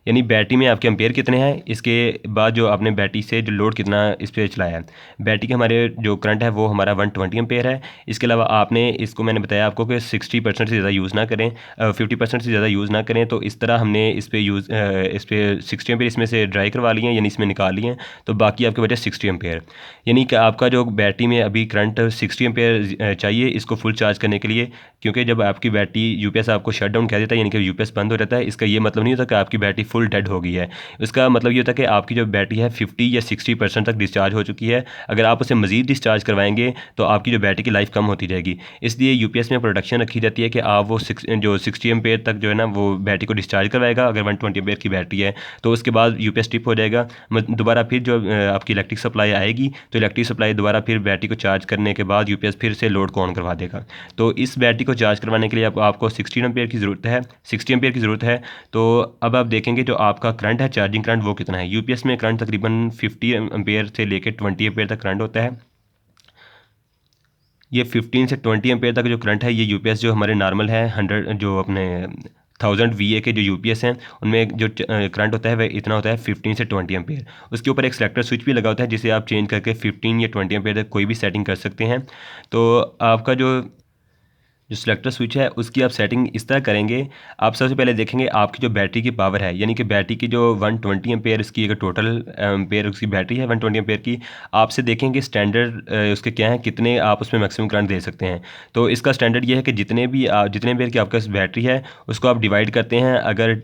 यानी बैटरी में आपके एम्पेयर कितने हैं, इसके बाद जो आपने बैटरी से जो लोड कितना इस पर चलाया है। बैटरी के हमारे जो करंट है वो हमारा 120 एम्पेयर है। इसके अलावा आपने इसको मैंने बताया आपको कि 60% से ज़्यादा यूज़ ना करें, 50% से ज़्यादा यूज़ ना करें, तो इस तरह हमने इस पर 60 एम्पेयर इसमें से ड्राई करवा लिए हैं, यानी इसमें निकाल लिए हैं, तो बाकी आपके बचे 60 एम्पेयर। यानी कि आपका जो बैटरी में अभी करंट 60 एम्पेयर चाहिए इसको फुल चार्ज करने के लिए, क्योंकि जब आपकी बैटरी यूपीएस आपको शट डाउन कह देता है यानी कि यूपीएस बंद हो जाता है, इसका ये मतलब नहीं होता कि आपकी बैटरी फुल डेड हो गई है। इसका मतलब ये होता है कि आपकी जो बैटरी है 50 या 60% तक डिस्चार्ज हो चुकी है। अगर आप उसे मज़ीद डिस्चार्ज करवाएंगे तो आपकी जो बैटरी की लाइफ कम होती जाएगी। इसलिए यूपीएस में प्रोडक्शन रखी जाती है कि आप वो 60 एम्पेयर तक जो है ना वो बैटरी को डिस्चार्ज करवाएगा। अगर 120 एम्पेयर की बैटरी है तो उसके बाद यूपीएस ट्रिप हो जाएगा, दोबारा फिर जो आपकी इलेक्ट्रिक सप्लाई आएगी तो इलेक्ट्रिक सप्लाई दोबारा फिर बैटरी को चार्ज करने के बाद यूपीएस फिर से लोड को ऑन करवा देगा। तो इस बैटरी को चार्ज करवाने के लिए आपको 60 एम्पेयर की ज़रूरत है, 60 एम्पेयर की ज़रूरत है। तो अब आप देखेंगे जो आपका करंट है, चार्जिंग करंट, वो कितना है। यूपीएस में करंट तकरीबन 50 एम्पेयर से लेकर 20 एम्पेयर तक करंट होता है। ये 15 से 20 एम्पेयर तक जो करंट है ये यूपीएस जो हमारे नॉर्मल है 100 जो अपने 1000 VA के जो यूपीएस हैं उनमें जो करंट होता है वह इतना होता है 15 से 20 एम्पेयर। उसके ऊपर एक सेलेक्टर स्विच भी लगा होता है जिसे आप चेंज करके 15 या 20 एम्पेयर तक कोई भी सेटिंग कर सकते हैं। तो आपका जो सिलेक्टर स्विच है उसकी आप सेटिंग इस तरह करेंगे। आप सबसे पहले देखेंगे आपकी जो बैटरी की पावर है, यानी कि बैटरी की जो 120 एम्पेयर इसकी अगर टोटल एम्पेयर उसकी बैटरी है 120 एम्पेयर की, आपसे देखेंगे स्टैंडर्ड उसके क्या है, कितने आप उसमें मैक्सिमम करंट दे सकते हैं। तो इसका स्टैंडर्ड ये है कि जितने एम्पेयर की आपके पास बैटरी है उसको आप डिवाइड करते हैं अगर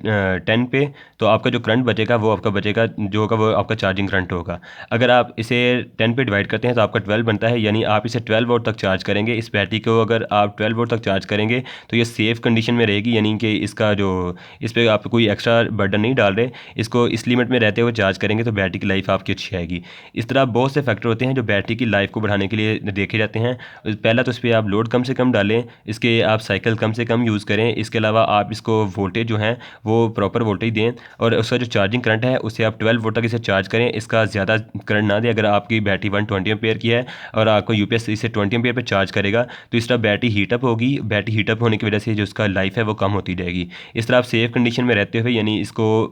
10 पे, तो आपका जो करंट बचेगा वो आपका बचेगा जो होगा वो आपका चार्जिंग करंट होगा। अगर आप इसे 10 पे डिवाइड करते हैं तो आपका 12 बनता है, यानी आप इसे 12 वोल्ट तक चार्ज करेंगे। इस बैटरी को अगर आप 12 वोल्ट तक चार्ज करेंगे तो ये सेफ़ कंडीशन में रहेगी, यानी कि इसका जो इस पर आप कोई एक्स्ट्रा बर्डन नहीं डाल रहे। इसको इस लिमिट में रहते हुए चार्ज करेंगे तो बैटरी की लाइफ आपकी अच्छी आएगी। इस तरह बहुत से फैक्टर होते हैं जो बैटरी की लाइफ को बढ़ाने के लिए देखे जाते हैं। पहला तो इस पर आप लोड कम से कम डालें, इसके आप साइकिल कम से कम यूज़ करें। इसके अलावा आप इसको वोल्टेज जो है वो प्रॉपर वोल्टेज दें, और उसका जो चार्जिंग करंट है उसे आप 12 वोल्ट तक इसे चार्ज करें। इसका ज़्यादा करंट ना दें। अगर आपकी बैटरी 120 एम्पेयर की है और आपको यूपीएस इसे 20 एम्पेयर पर चार्ज करेगा तो इस तरह बैटरी हीटअप होगी। बैटरी हीटअप होने की वजह से जो उसका लाइफ है वो कम होती जाएगी। इस तरह आप सेफ कंडीशन में रहते हुए, यानी इसको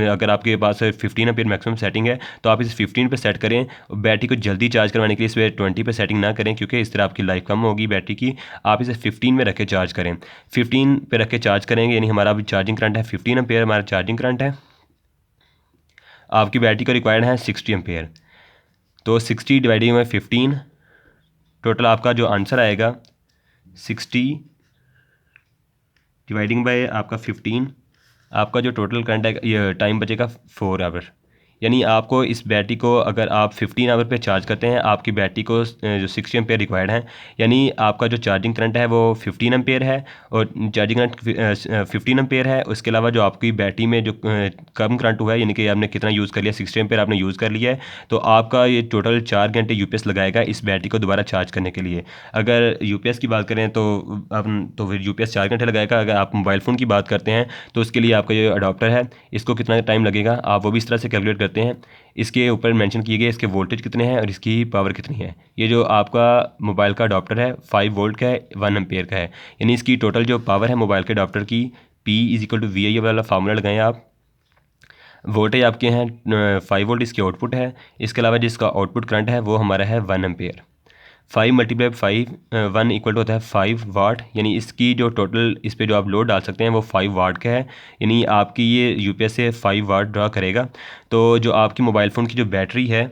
अगर आपके पास 15 एम्पेयर मैक्सिमम सेटिंग है तो आप इसे 15 पे सेट करें। बैटरी को जल्दी चार्ज करवाने के लिए इस पर 20 पे सेटिंग ना करें, क्योंकि इस तरह आपकी लाइफ कम होगी बैटरी की। आप इसे 15 में रख के चार्ज करें। 15 पे रख के चार्ज करेंगे यानी हमारा अभी चार्जिंग करंट है 15 एम्पेयर हमारा चार्जिंग करंट है। आपकी बैटरी का रिक्वायर्ड है 60 एम्पेयर, तो 60 डिवाइडिंग बाई 15, टोटल आपका जो आंसर आएगा 60 डिवाइडिंग बाय आपका 15, आपका जो टोटल करंट है ये टाइम बचेगा 4 आवर। यानी आपको इस बैटरी को अगर आप 15 आवर पे चार्ज करते हैं, आपकी बैटरी को जो 60 एम्पेयर रिक्वायर्ड है, यानी आपका जो चार्जिंग करंट है वो 15 एम्पेयर है और चार्जिंग करंट 15 एम्पेयर है। उसके अलावा जो आपकी बैटरी में जो कम करंट हुआ है, यानी कि आपने कितना यूज़ कर लिया, 60 एम्पेयर आपने यूज़ कर लिया है, तो आपका ये टोटल 4 घंटे यूपीएस लगाएगा इस बैटरी को दोबारा चार्ज करने के लिए। अगर यूपीएस की बात करें तो फिर यूपीएस 4 घंटे लगाएगा। अगर आप मोबाइल फ़ोन की बात करते हैं तो उसके लिए आपका ये अडॉप्टर है, इसको कितना टाइम लगेगा आप वो भी इस तरह से कैलकुलेट करते हैं। इसके ऊपर मेंशन किए गए इसके वोल्टेज कितने हैं और इसकी पावर कितनी है। ये जो आपका मोबाइल का अडॉप्टर है 5 वोल्ट का है, 1 एम्पेयर का है, यानी इसकी टोटल जो पावर है मोबाइल के अडॉप्टर की P = VI वाला फार्मूला लगाएं आप। वोल्टेज आपके हैं 5 वोल्ट इसकी आउटपुट है। इसके अलावा जिसका आउटपुट करंट है वो हमारा है 1 एम्पेयर। 5 × 5 1 इक्वल टू होता है 5 वाट, यानी इसकी जो टोटल इस पे जो आप लोड डाल सकते हैं वो 5 वाट का है, यानी आपकी ये यूपीएस से 5 वाट ड्रा करेगा। तो जो आपकी मोबाइल फ़ोन की जो बैटरी है,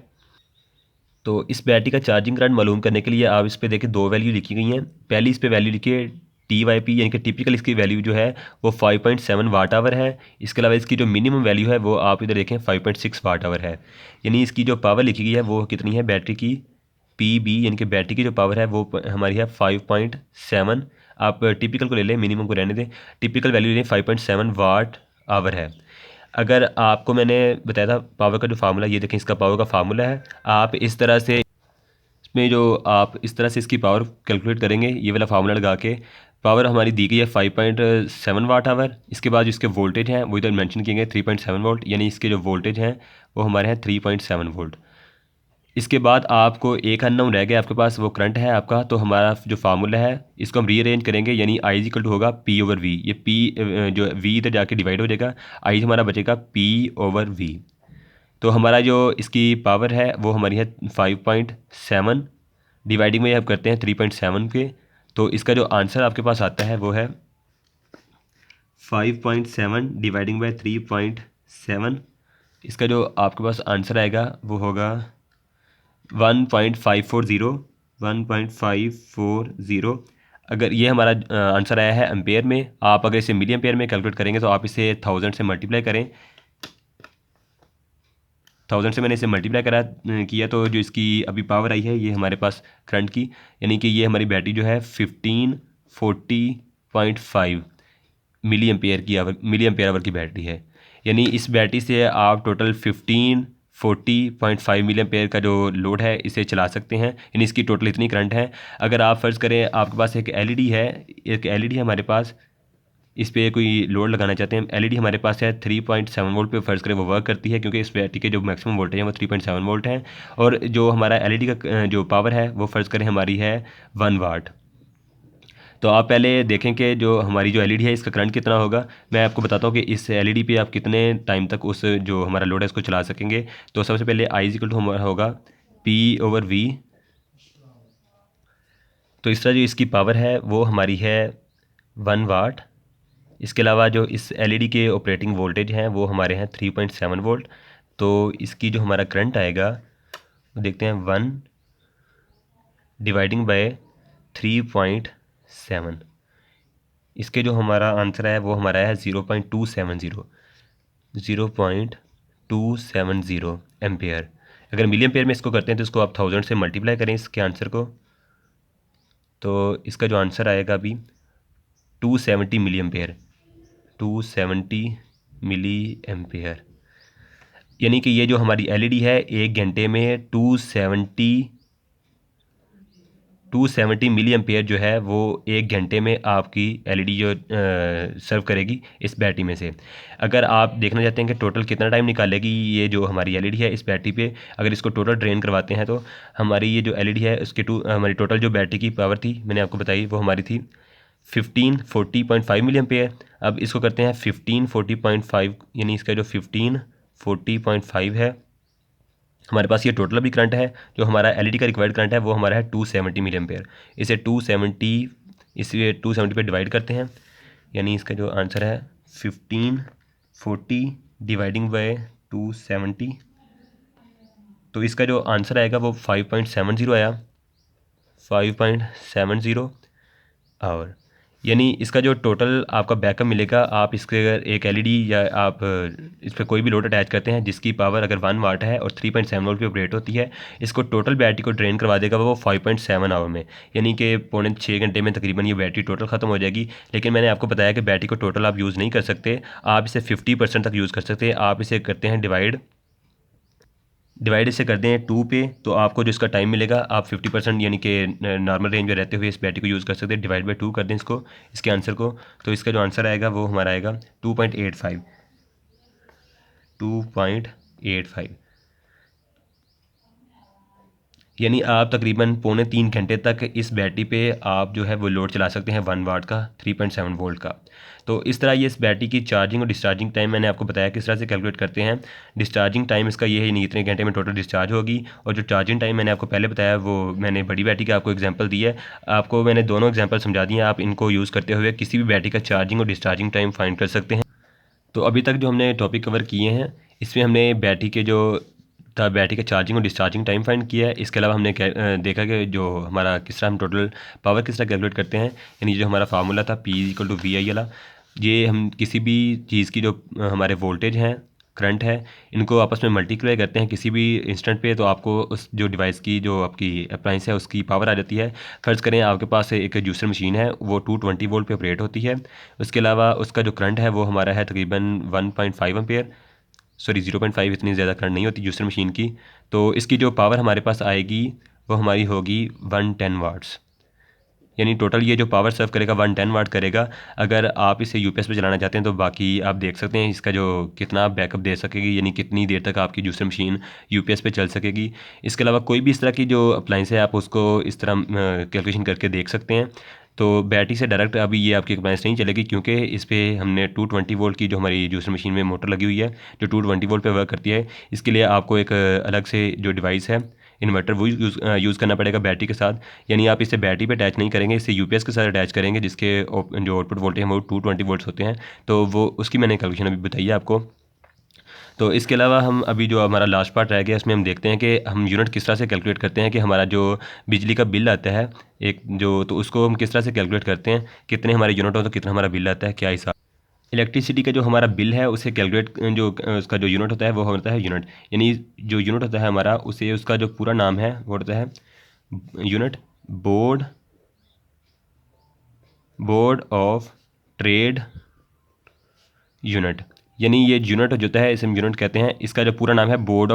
तो इस बैटरी का चार्जिंग करंट मालूम करने के लिए आप इस पे देखिए 2 वैल्यू लिखी गई हैं। पहली इस पे वैल्यू लिखिए TYP, यानी कि टिपिकल इसकी वैल्यू जो है वो 5.7 वाट आवर है। इसके अलावा इसकी जो मिनिमम वैल्यू है वो आप इधर देखें 5.6 वाट आवर है। यानी इसकी जो पावर लिखी गई है वो कितनी है बैटरी की PB, यानी कि बैटरी की जो पावर है वो हमारी है 5.7। आप टिपिकल को ले लें, मिनिमम को रहने दें। टिपिकल वैल्यू लें 5.7 वाट आवर है। अगर आपको मैंने बताया था पावर का जो फार्मूला, ये देखें इसका पावर का फार्मूला है। आप इस तरह से इसमें जो आप इस तरह से इसकी पावर कैलकुलेट करेंगे ये वाला फार्मूला लगा के। पावर हमारी दी गई है 5.7 वाट आवर। इसके बाद इसके वोल्टेज हैं वो इधर मेंशन किए गए 3.7 वोल्ट, यानी इसके जो वोल्टेज हैं वो हमारे हैं 3.7 वोल्ट। इसके बाद आपको एक अननोन रह गया आपके पास, वो करंट है आपका। तो हमारा जो फार्मूला है इसको हम रीअरेंज करेंगे, यानी I होगा P/V। ये P जो V इधर जाके डिवाइड हो जाएगा, I हमारा बचेगा P/V। तो हमारा जो इसकी पावर है वो हमारी है 5.7, डिवाइडिंग में आप करते हैं 3.7 के, तो इसका जो आंसर आपके पास आता है वो है 5.7 डिवाइडिंग बाय 3.7। इसका जो आपके पास आंसर आएगा वो होगा 1.540। अगर ये हमारा आंसर आया है एम्पेयर में, आप अगर इसे मिली एम्पेयर में कैलकुलेट करेंगे तो आप इसे 1000 से मल्टीप्लाई करें। 1000 से मैंने इसे मल्टीप्लाई किया तो जो इसकी अभी पावर आई है ये हमारे पास करंट की, यानी कि ये हमारी बैटरी जो है 1540.5 मिली एम्पेयर आवर की बैटरी है। यानी इस बैटरी से आप टोटल 1540.5 मिली एम्पेयर का जो लोड है इसे चला सकते हैं, यानी इसकी टोटल इतनी करंट है। अगर आप फ़र्ज़ करें आपके पास एक एलईडी है, हमारे पास, इस पर कोई लोड लगाना चाहते हैं। एलईडी हमारे पास है 3.7 वोल्ट पे फ़र्ज़ करें वो वर्क करती है, क्योंकि इस बैटरी के जो मैक्सिमम वोल्टेज है वो 3.7 वोल्ट है। और जो हमारा एलईडी का जो पावर है वो फ़र्ज़ करें हमारी है 1 वाट। तो आप पहले देखें कि जो हमारी जो एलईडी है इसका करंट कितना होगा। मैं आपको बताता हूँ कि इस एलईडी पे आप कितने टाइम तक उस जो हमारा लोड है उसको चला सकेंगे। तो सबसे पहले I इक्वल टू हमारा होगा P/V। तो इस तरह जो इसकी पावर है वो हमारी है 1 वाट। इसके अलावा जो इस एलईडी के ऑपरेटिंग वोल्टेज हैं वो हमारे हैं 3.7 वोल्ट। तो इसकी जो हमारा करंट आएगा वो देखते हैं 1 डिवाइडिंग बाय 3.7। इसके जो हमारा आंसर है वो हमारा है 0.270 एम्पेयर। अगर मिली एम्पेयर में इसको करते हैं तो इसको आप 1000 से मल्टीप्लाई करें इसके आंसर को, तो इसका जो आंसर आएगा अभी 270 मिली एम्पेयर, 270 मिली एम्पेयर। यानी कि ये जो हमारी एलईडी है 1 घंटे में 270 मिली एम्पेयर जो है वो 1 घंटे में आपकी एलईडी जो सर्व करेगी इस बैटरी में से। अगर आप देखना चाहते हैं कि टोटल कितना टाइम निकालेगी ये जो हमारी एलईडी है इस बैटरी पे, अगर इसको टोटल ड्रेन करवाते हैं तो हमारी ये जो एलईडी है उसके हमारी टोटल जो बैटरी की पावर थी मैंने आपको बताई वो हमारी थी 1540.5 मिली एम्पेयर। अब इसको करते हैं 1540.5, यानी इसका जो 1540.5 है हमारे पास ये टोटल भी करंट है। जो हमारा एलईडी का रिक्वायर्ड करंट है वो हमारा है 270 मिली एम्पेयर। इसे 270 पे डिवाइड करते हैं, यानी इसका जो आंसर है 1540 डिवाइडिंग बाय 270। तो इसका जो आंसर आएगा वो 5.70 आया, 5.70 आवर। यानी इसका जो टोटल आपका बैकअप मिलेगा, आप इसके अगर एक एलईडी या आप इस पर कोई भी लोड अटैच करते हैं जिसकी पावर अगर 1 वाट है और 3.7 वोल्ट पे ऑपरेट होती है, इसको टोटल बैटरी को ड्रेन करवा देगा वो 5.7 आवर में, यानी कि 6 घंटे में तकरीबन ये बैटरी टोटल ख़त्म हो जाएगी। लेकिन मैंने आपको बताया कि बैटरी को टोटल आप यूज़ नहीं कर सकते, आप इसे 50% तक यूज़ कर सकते हैं। आप इसे करते हैं डिवाइड इसे कर दें 2 पे, तो आपको जो इसका टाइम मिलेगा आप 50% यानी कि नॉर्मल रेंज में रहते हुए इस बैटरी को यूज़ कर सकते हैं। डिवाइड बाय 2 कर दें इसको, इसके आंसर को, तो इसका जो आंसर आएगा वो हमारा आएगा 2.85। यानी आप तकरीबन 2.25 घंटे तक इस बैटरी पे आप जो है वो लोड चला सकते हैं 1 वाट का 3.7 वोल्ट का। तो इस तरह ये इस बैटरी की चार्जिंग और डिस्चार्जिंग टाइम मैंने आपको बताया किस तरह से कैलकुलेट करते हैं। डिस्चार्जिंग टाइम इसका ये है, नहीं इतने घंटे में टोटल डिस्चार्ज होगी। और जो चार्जिंग टाइम मैंने आपको पहले बताया वो मैंने बड़ी बैटरी का आपको एग्जाम्पल दिया है। आपको मैंने दोनों एग्जाम्पल समझा दिए हैं, आप इनको यूज़ करते हुए किसी भी बैटरी का चार्जिंग और डिस्चार्जिंग टाइम फाइंड कर सकते हैं। तो अभी तक जो हमने टॉपिक कवर किए हैं इसमें हमने बैटरी के जो बैटरी का चार्जिंग और डिस्चार्जिंग टाइम फाइंड किया है। इसके अलावा हमने देखा कि जो हमारा किस तरह हम टोटल पावर किस तरह कैलकुलेट करते हैं, यानी जो हमारा फार्मूला था P/VI वाला, ये हम किसी भी चीज़ की जो हमारे वोल्टेज हैं, करंट है, इनको आपस में मल्टीप्लाई करते हैं किसी भी इंस्टेंट पे, तो आपको उस जो डिवाइस की जो आपकी अप्लाइंस है उसकी पावर आ जाती है। फ़र्ज़ करें आपके पास एक जूसर मशीन है वो 220 वोल्ट पे ऑपरेट होती है। उसके अलावा उसका जो करंट है वो हमारा है तकरीबन 1.5 एम्पेयर, सॉरी 0.5, इतनी ज़्यादा करंट नहीं होती जूसर मशीन की। तो इसकी जो पावर हमारे पास आएगी वो हमारी होगी 110 वाट्स, यानी टोटल ये जो पावर सर्व करेगा 110 वाट करेगा। अगर आप इसे यूपीएस पे चलाना चाहते हैं तो बाकी आप देख सकते हैं इसका जो कितना बैकअप दे सकेगी, यानी कितनी देर तक आपकी जूसर मशीन यूपीएस पे चल सकेगी। इसके अलावा कोई भी इस तरह की जो अप्लाइंस है आप उसको इस तरह कैलकुलेशन करके देख सकते हैं। तो बैटरी से डायरेक्ट अभी ये आपकी अप्लाइंस नहीं चलेगी, क्योंकि इस पर हमने 220 वोल्ट की जो हमारी जूसर मशीन में मोटर लगी हुई है जो 220 वोल्ट पे वर्क करती है। इसके लिए आपको एक अलग से जो डिवाइस है इन्वर्टर वो यूज़ करना पड़ेगा बैटरी के साथ। यानी आप इसे बैटरी पे अटैच नहीं करेंगे, इसे यूपीएस के साथ अटैच करेंगे जिसके जो आउटपुट वोल्टेज हैं वो 220 वोल्ट्स होते हैं। तो वो उसकी मैंने कैलकुलेशन अभी बताई है आपको। तो इसके अलावा हम अभी जो हमारा लास्ट पार्ट रह गया उसमें हम देखते हैं कि हम यूनिट किस तरह से कैलकुलेट करते हैं कि हमारा जो बिजली का बिल आता है एक जो, तो उसको हम किस तरह से कैलकुलेट करते हैं, कितने हमारे यूनिट हो तो कितना हमारा बिल आता है, क्या हिसाब। इलेक्ट्रिसिटी का जो हमारा बिल है उसे कैलकुलेट जो उसका जो यूनिट होता है वो होता है यूनिट, यानी जो यूनिट होता है हमारा उसे उसका जो पूरा नाम है वो होता है unit board of trade unit. यानी ये यूनिट जो होता है इसे हम यूनिट कहते हैं, इसका जो पूरा नाम है बोर्ड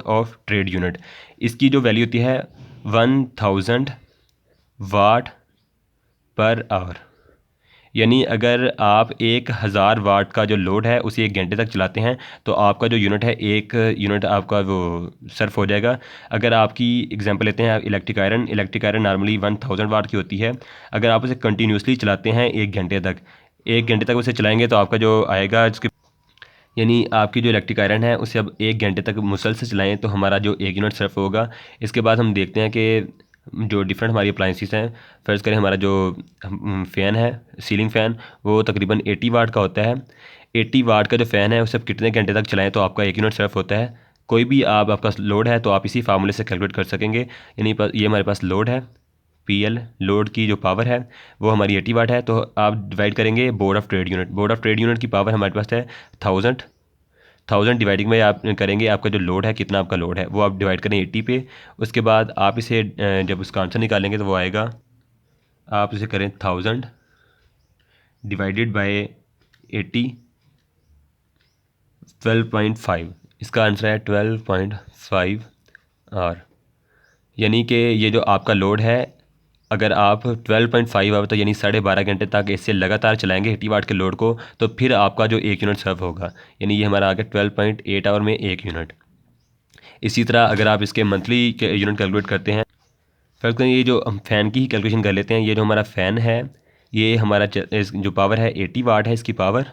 ऑफ ट्रेड यूनिट। इसकी जो वैल्यू होती है 1000 वाट पर आवर। यानी अगर आप 1000 वाट का जो लोड है उसे 1 घंटे तक चलाते हैं तो आपका जो यूनिट है 1 यूनिट आपका वो सर्फ हो जाएगा। अगर आपकी एग्जांपल लेते हैं इलेक्ट्रिक आयरन नॉर्मली 1000 वाट की होती है। अगर आप उसे कंटिन्यूसली चलाते हैं 1 घंटे तक, 1 घंटे तक उसे चलाएंगे तो आपका जो आएगा इसके, यानी आपकी जो इलेक्ट्रिक आयरन है उसे अब 1 घंटे तक मुसलसल चलाएं तो हमारा जो 1 यूनिट सर्फ होगा। इसके बाद हम देखते हैं कि जो डिफरेंट हमारी अप्लाइंसिस हैं, फ़र्ज़ करें हमारा जो फ़ैन है सीलिंग फ़ैन वो तकरीबन 80 वाट का होता है। 80 वाट का जो फ़ैन है उसे आप कितने घंटे तक चलाएं तो आपका 1 यूनिट सर्फ होता है। कोई भी आपका लोड है तो आप इसी फार्मूले से कैलकुलेट कर सकेंगे। यानी ये हमारे पास लोड है PL, लोड की जो पावर है वो हमारी 80 वाट है, तो आप डिवाइड करेंगे बोर्ड ऑफ ट्रेड यूनिट की पावर हमारे पास है 1000 डिवाइडिंग में आप करेंगे आपका जो लोड है कितना आपका लोड है वो आप डिवाइड करें 80 पे। उसके बाद आप इसे जब उसका आंसर निकालेंगे तो वो आएगा, आप इसे करें 1000 डिवाइडेड बाय 80, 12.5। इसका आंसर है 12.5 आवर। यानी कि ये जो आपका लोड है अगर आप 12.5 आवर तक यानी 12.5 घंटे तक इससे लगातार चलाएंगे 80 वाट के लोड को तो फिर आपका जो 1 यूनिट सर्व होगा। यानी ये हमारा आ गया 12.8 आवर में 1 यूनिट। इसी तरह अगर आप इसके मंथली के यूनिट कैलकुलेट करते हैं, फर्स्ट ये जो हम फ़ैन की ही कैलकुलेशन कर लेते हैं। ये जो हमारा फ़ैन है ये हमारा जो पावर है 80 वाट है इसकी पावर।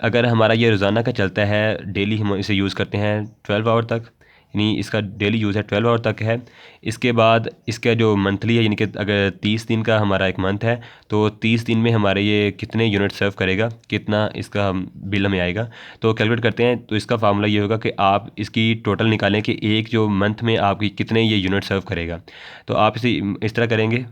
अगर हमारा ये रोज़ाना का चलता है, डेली हम इसे यूज़ करते हैं 12 आवर तक, यानी इसका डेली यूज़ है 12 आवर तक है। इसके बाद इसका जो मंथली है यानी कि अगर 30 दिन का हमारा एक मंथ है तो 30 दिन में हमारे ये कितने यूनिट सर्व करेगा, कितना इसका बिल हमें आएगा। तो कैलकुलेट करते हैं तो इसका फार्मूला ये होगा कि आप इसकी टोटल निकालें कि एक जो मंथ में आपकी कितने ये यूनिट सर्व करेगा। तो आप इसे इस तरह करेंगे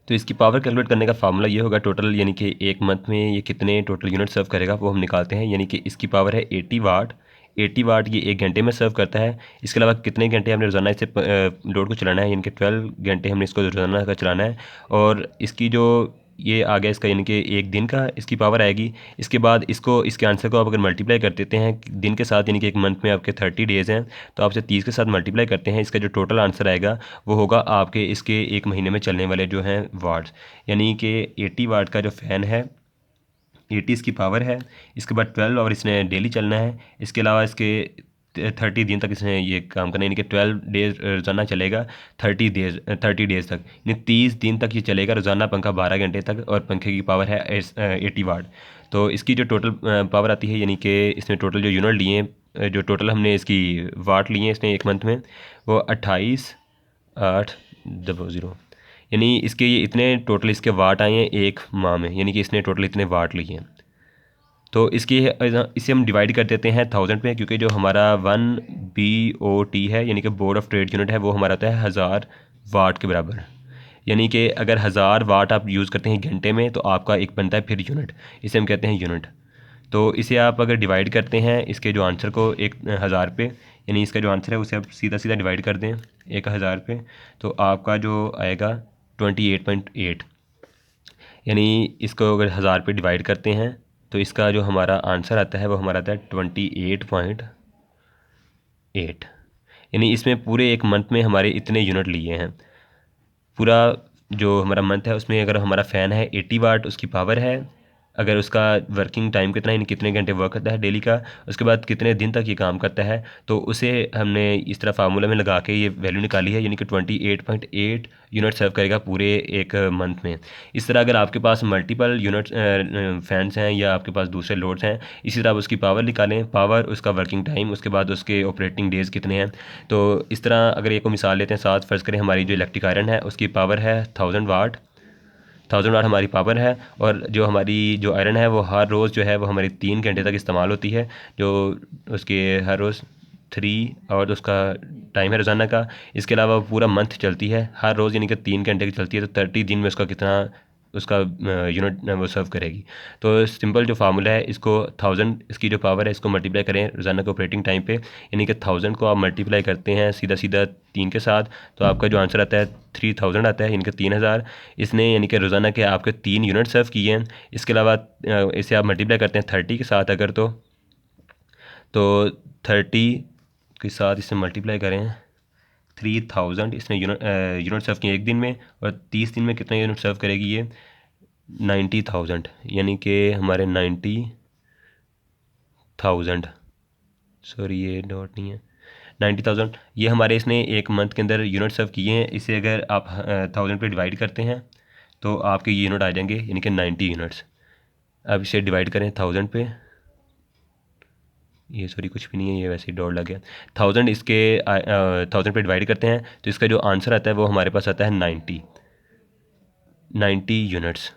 तो इसकी पावर कैलकुलेट करने का फार्मूला ये होगा टोटल, यानी कि एक मंथ में ये कितने टोटल यूनिट सर्व करेगा वो हम निकालते हैं। यानी कि इसकी पावर है 80 वाट, 80 वाट ये 1 घंटे में सर्व करता है। इसके अलावा कितने घंटे हमने रोज़ाना इसे लोड को चलाना है, यानी कि 12 घंटे हमने इसको रोज़ाना का चलाना है। और इसकी जो ये आ गया इसका यानी कि एक दिन का इसकी पावर आएगी। इसके बाद इसको इसके आंसर को आप अगर मल्टीप्लाई कर देते हैं दिन के साथ, यानी कि एक मंथ में आपके 30 डेज़ हैं तो आप इसे 30 के साथ मल्टीप्लाई करते हैं, इसका जो टोटल आंसर आएगा वो होगा आपके इसके एक महीने में चलने वाले जो हैं वाट्स। यानी कि 80 वाट का जो फ़ैन है 80 इसकी पावर है, इसके बाद 12 और इसने डेली चलना है। इसके अलावा इसके 30 दिन तक इसने ये काम करना है, यानी कि 12 डेज रोज़ाना चलेगा 30 डेज़ तक, यानी 30 दिन तक ये चलेगा रोज़ाना पंखा 12 घंटे तक। और पंखे की पावर है 80 वाट। तो इसकी जो टोटल पावर आती है, यानी कि इसमें टोटल जो यूनिट लिए जो टोटल हमने इसकी वाट लिए हैं इसने एक मंथ में वो 28,800, यानी इसके ये इतने टोटल इसके वाट आए हैं एक माह में, यानी कि इसने टोटल इतने वाट लिए हैं। तो इसकी इसे हम डिवाइड कर देते हैं 1000 पे, क्योंकि जो हमारा 1 BOT है यानी कि बोर्ड ऑफ ट्रेड यूनिट है वो हमारा आता है 1000 वाट के बराबर। यानी कि अगर 1000 वाट आप यूज़ करते हैं घंटे में तो आपका एक बनता है फिर यूनिट, इसे हम कहते हैं यूनिट। तो इसे आप अगर डिवाइड करते हैं इसके जो आंसर को 1000 पे, यानी इसका जो आंसर है उसे आप सीधा सीधा डिवाइड कर दें 1000 पे तो आपका जो आएगा 28.8। यानी इसको अगर 1000 पे डिवाइड करते हैं तो इसका जो हमारा आंसर आता है वो हमारा आता है 28.8। यानी इसमें पूरे एक मंथ में हमारे इतने यूनिट लिए हैं। पूरा जो हमारा मंथ है उसमें अगर हमारा फ़ैन है 80 वाट उसकी पावर है, अगर उसका वर्किंग टाइम कितना यानी कितने घंटे वर्क करता है डेली का, उसके बाद कितने दिन तक ये काम करता है, तो उसे हमने इस तरह फार्मूला में लगा के ये वैल्यू निकाली है, यानी कि 28.8 यूनिट सर्व करेगा पूरे एक मंथ में। इस तरह अगर आपके पास मल्टीपल यूनिट फैंस हैं या आपके पास दूसरे लोड्स हैं, इसी तरह आप उसकी पावर निकालें, पावर उसका वर्किंग टाइम उसके बाद उसके ऑपरेटिंग डेज़ कितने हैं। तो इस तरह अगर एक को मिसाल लेते हैं साथ, फ़र्ज़ करें हमारी जो इलेक्ट्रिक आयरन है उसकी पावर है 1000 वाट। 1000 वाट हमारी पावर है, और जो हमारी जो आयरन है वो हर रोज़ जो है वो हमारी 3 घंटे तक इस्तेमाल होती है, जो उसके हर रोज़ 3 आवर उसका टाइम है रोज़ाना का। इसके अलावा पूरा मंथ चलती है, हर रोज़ यानी कि 3 घंटे की चलती है, तो 30 दिन में उसका कितना उसका यूनिट वो सर्व करेगी। तो सिंपल जो फार्मूला है, इसको 1000 इसकी जो पावर है इसको मल्टीप्लाई करें रोज़ाना के ऑपरेटिंग टाइम पे, यानी कि 1000 को आप मल्टीप्लाई करते हैं सीधा सीधा 3 के साथ, तो आपका जो आंसर आता है 3000 आता है, यानी कि 3000। इसने यानी कि रोज़ाना के आपके 3 यूनिट सर्व किए हैं। इसके अलावा इसे आप मल्टीप्लाई करते हैं 30 के साथ अगर, तो 30 के साथ इसे मल्टीप्लाई करें 3000, इसने यूनिट सर्व किए एक दिन में, और 30 दिन में कितना यूनिट सर्व करेगी ये 90,000, यानी कि हमारे 90,000, सॉरी ये डॉट नहीं है, 90,000 ये हमारे इसने एक मंथ के अंदर यूनिट सर्व किए हैं। इसे अगर आप 1000 पे डिवाइड करते हैं तो आपके ये यूनिट आ जाएंगे, यानी कि 90 यूनिट्स। अब इसे डिवाइड करें 1000 पे, ये सॉरी कुछ भी नहीं है, ये वैसे ही डॉट लग गया। 1000 इसके 1000 पे डिवाइड करते हैं तो इसका जो आंसर आता है वो हमारे पास आता है 90 यूनिट्स,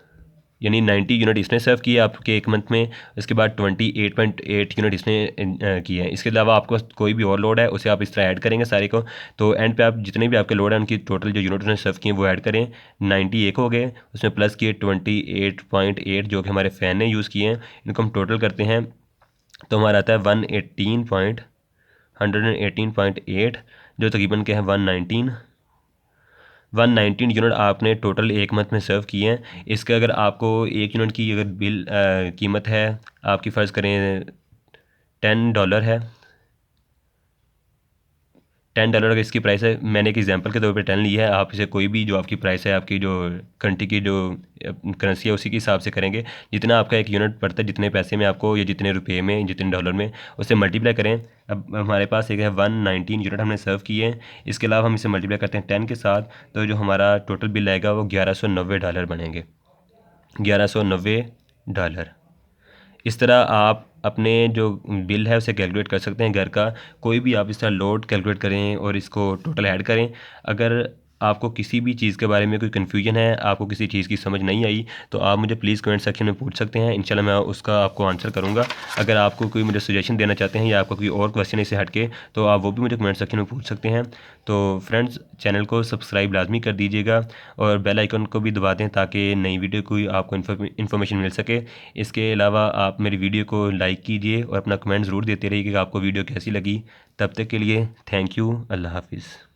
यानी 90 यूनिट इसने सर्व किए आपके एक मंथ में। इसके बाद 28.8 यूनिट इसने किए हैं। इसके अलावा आपको कोई भी और लोड है उसे आप इस तरह ऐड करेंगे सारे को, तो एंड पे आप जितने भी आपके लोड हैं उनकी टोटल जो यूनिट उसने सर्व किए वो ऐड करें, 90 एक हो गए, उसमें प्लस किए 28.8 जो कि हमारे फ़ैन ने यूज़ किए हैं, इनको हम टोटल करते हैं तो हमारा आता है 118.8, जो तकरीबन के हैं 119 यूनिट आपने टोटल एक मंथ में सर्व किए हैं। इसके अगर आपको एक यूनिट की अगर बिल कीमत है आपकी फ़र्ज़ करें $10 है, $10 अगर इसकी प्राइस है, मैंने एक एग्जांपल के तौर पे 10 लिया है, आप इसे कोई भी जो आपकी प्राइस है आपकी जो कंट्री की जो करेंसी है उसी के हिसाब से करेंगे, जितना आपका एक यूनिट पड़ता है जितने पैसे में आपको या जितने रुपए में जितने डॉलर में उससे मल्टीप्लाई करें। अब हमारे पास एक है 119 यूनिट हमने सर्व किए हैं। इसके अलावा हम इसे मल्टीप्लाई करते हैं 10 के साथ, तो जो हमारा टोटल बिल आएगा वो $1190 बनेंगे, $1190। इस तरह आप अपने जो बिल है उसे कैलकुलेट कर सकते हैं घर का, कोई भी आप इस तरह लोड कैलकुलेट करें और इसको टोटल ऐड करें। अगर आपको किसी भी चीज़ के बारे में कोई कन्फ्यूजन है, आपको किसी चीज़ की समझ नहीं आई, तो आप मुझे प्लीज़ कमेंट सेक्शन में पूछ सकते हैं, इंशाल्लाह मैं उसका आपको आंसर करूँगा। अगर आपको कोई मुझे सजेशन देना चाहते हैं या आपका कोई और क्वेश्चन इससे हट के, तो आप वो भी मुझे कमेंट सेक्शन में पूछ सकते हैं। तो फ्रेंड्स, चैनल को सब्सक्राइब लाजमी कर दीजिएगा और बेल आइकन को भी दबा दें ताकि नई वीडियो कोई आपको इन्फॉर्मेशन मिल सके। इसके अलावा आप मेरी वीडियो को लाइक कीजिए और अपना कमेंट ज़रूर देते रहिए कि आपको वीडियो कैसी लगी। तब तक के लिए थैंक यू, अल्लाह हाफिज़।